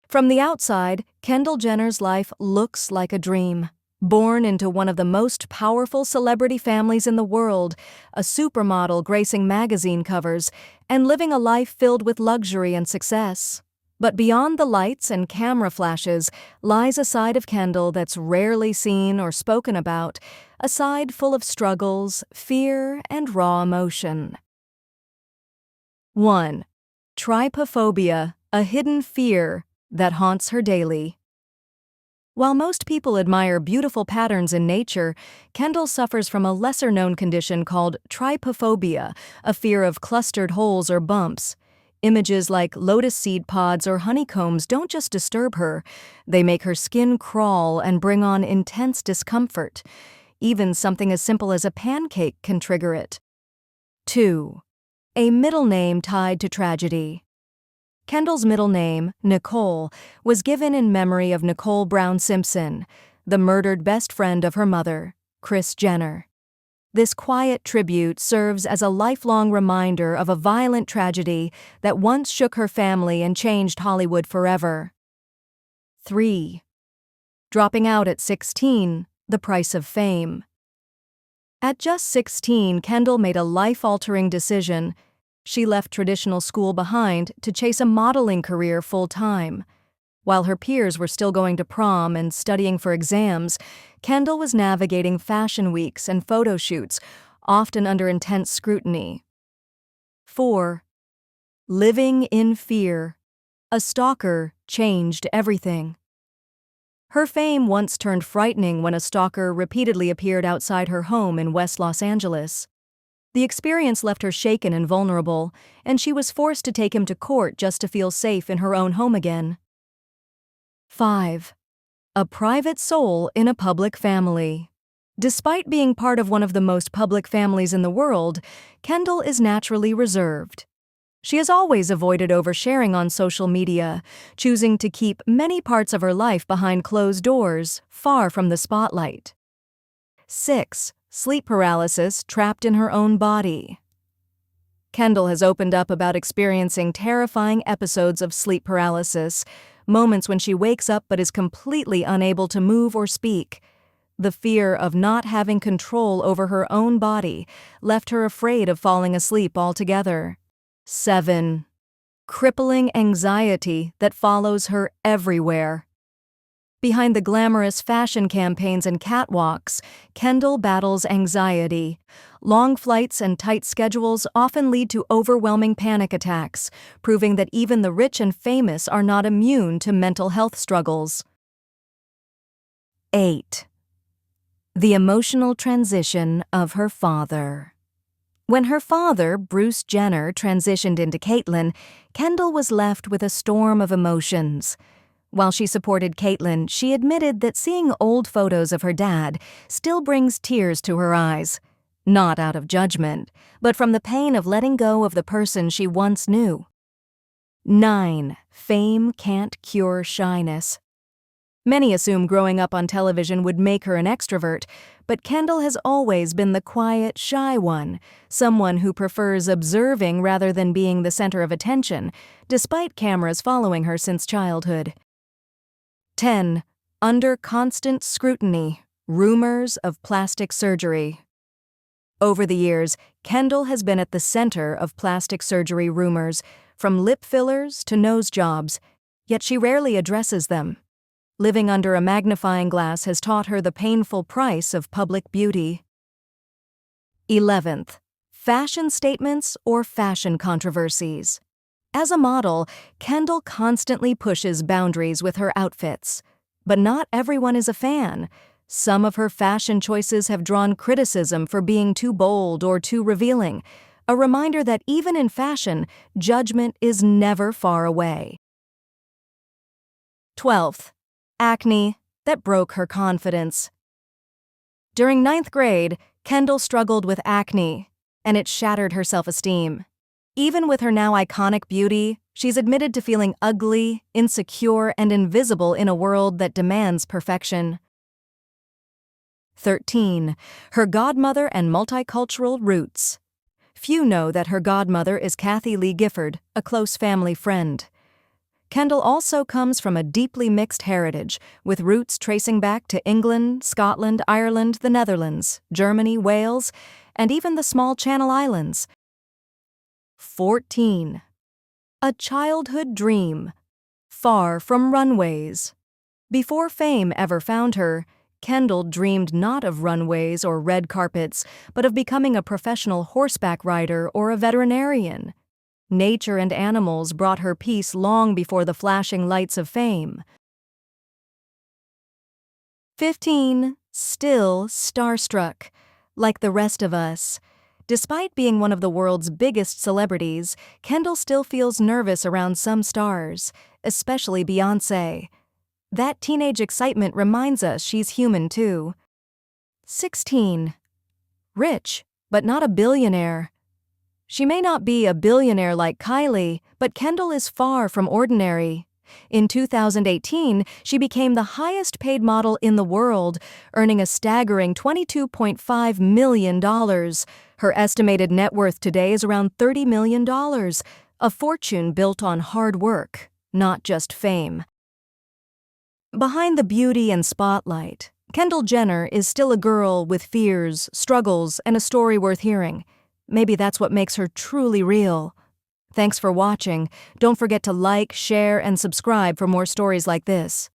From the outside, Kendall Jenner's life looks like a dream. Born into one of the most powerful celebrity families in the world, a supermodel gracing magazine covers, and living a life filled with luxury and success. But beyond the lights and camera flashes lies a side of Kendall that's rarely seen or spoken about, a side full of struggles, fear, and raw emotion. 1. Trypophobia, a hidden fear that haunts her daily. While most people admire beautiful patterns in nature, Kendall suffers from a lesser-known condition called trypophobia, a fear of clustered holes or bumps. Images like lotus seed pods or honeycombs don't just disturb her, they make her skin crawl and bring on intense discomfort. Even something as simple as a pancake can trigger it. 2. A middle name tied to tragedy. Kendall's middle name, Nicole, was given in memory of Nicole Brown Simpson, the murdered best friend of her mother, Kris Jenner. This quiet tribute serves as a lifelong reminder of a violent tragedy that once shook her family and changed Hollywood forever. 3. Dropping out at 16, the price of fame. At just 16, Kendall made a life-altering decision. She left traditional school behind to chase a modeling career full-time. While her peers were still going to prom and studying for exams, Kendall was navigating fashion weeks and photo shoots, often under intense scrutiny. 4. Living in fear. A stalker changed everything. Her fame once turned frightening when a stalker repeatedly appeared outside her home in West Los Angeles. The experience left her shaken and vulnerable, and she was forced to take him to court just to feel safe in her own home again. 5. A private soul in a public family. Despite being part of one of the most public families in the world, Kendall is naturally reserved. She has always avoided oversharing on social media, choosing to keep many parts of her life behind closed doors, far from the spotlight. 6. Sleep paralysis trapped in her own body. Kendall has opened up about experiencing terrifying episodes of sleep paralysis, moments when she wakes up but is completely unable to move or speak. The fear of not having control over her own body left her afraid of falling asleep altogether. 7. Crippling anxiety that follows her everywhere. Behind the glamorous fashion campaigns and catwalks, Kendall battles anxiety. Long flights and tight schedules often lead to overwhelming panic attacks, proving that even the rich and famous are not immune to mental health struggles. 8. The emotional transition of her father. When her father, Bruce Jenner, transitioned into Caitlyn, Kendall was left with a storm of emotions. While she supported Caitlyn, she admitted that seeing old photos of her dad still brings tears to her eyes. Not out of judgment, but from the pain of letting go of the person she once knew. 9. Fame can't cure shyness. Many assume growing up on television would make her an extrovert, but Kendall has always been the quiet, shy one, someone who prefers observing rather than being the center of attention, despite cameras following her since childhood. 10. Under constant scrutiny, rumors of plastic surgery. Over the years, Kendall has been at the center of plastic surgery rumors, from lip fillers to nose jobs, yet she rarely addresses them. Living under a magnifying glass has taught her the painful price of public beauty. 11th. Fashion statements or fashion controversies. As a model, Kendall constantly pushes boundaries with her outfits. But not everyone is a fan. Some of her fashion choices have drawn criticism for being too bold or too revealing, a reminder that even in fashion, judgment is never far away. 12th. Acne that broke her confidence. During 9th grade, Kendall struggled with acne, and it shattered her self-esteem. Even with her now iconic beauty, she's admitted to feeling ugly, insecure, and invisible in a world that demands perfection. 13. Her godmother and multicultural roots. Few know that her godmother is Kathie Lee Gifford, a close family friend. Kendall also comes from a deeply mixed heritage, with roots tracing back to England, Scotland, Ireland, the Netherlands, Germany, Wales, and even the small Channel Islands. 14. A childhood dream. Far from runways. Before fame ever found her, Kendall dreamed not of runways or red carpets, but of becoming a professional horseback rider or a veterinarian. Nature and animals brought her peace long before the flashing lights of fame. 15. Still starstruck. Like the rest of us. Despite being one of the world's biggest celebrities, Kendall still feels nervous around some stars, especially Beyoncé. That teenage excitement reminds us she's human too. 16. Rich, but not a billionaire. She may not be a billionaire like Kylie, but Kendall is far from ordinary. In 2018, she became the highest-paid model in the world, earning a staggering $22.5 million. Her estimated net worth today is around $30 million, a fortune built on hard work, not just fame. Behind the beauty and spotlight, Kendall Jenner is still a girl with fears, struggles, and a story worth hearing. Maybe that's what makes her truly real. Thanks for watching. Don't forget to like, share, and subscribe for more stories like this.